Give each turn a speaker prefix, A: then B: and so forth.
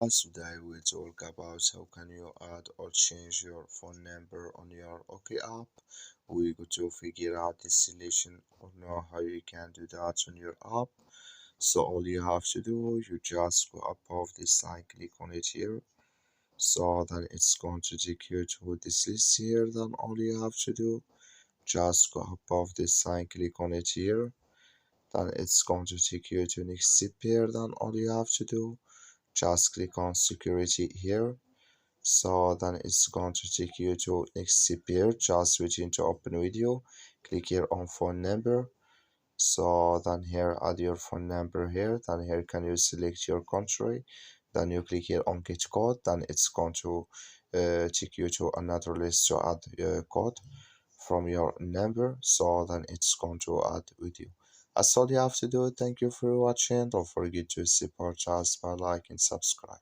A: Today we talk about how can you add or change your phone number on your OK app. We go to figure out the solution or know how you can do that on your app. So all you have to do, you just go above this and click on it here. So then it's going to take you to this list here. Then all you have to do, just go above this and click on it here. Then it's going to take you to next step here. Then all you have to do, just click on security here. So then it's going to take you to next step here. Just switch into open video, click here on phone number. So then here add your phone number here. Then here can you select your country. Then you click here on get code. Then it's going to take you to another list to add code from your number. So then it's going to add with you. That's all you have to do. Thank you for watching. Don't forget to support us by like and subscribe.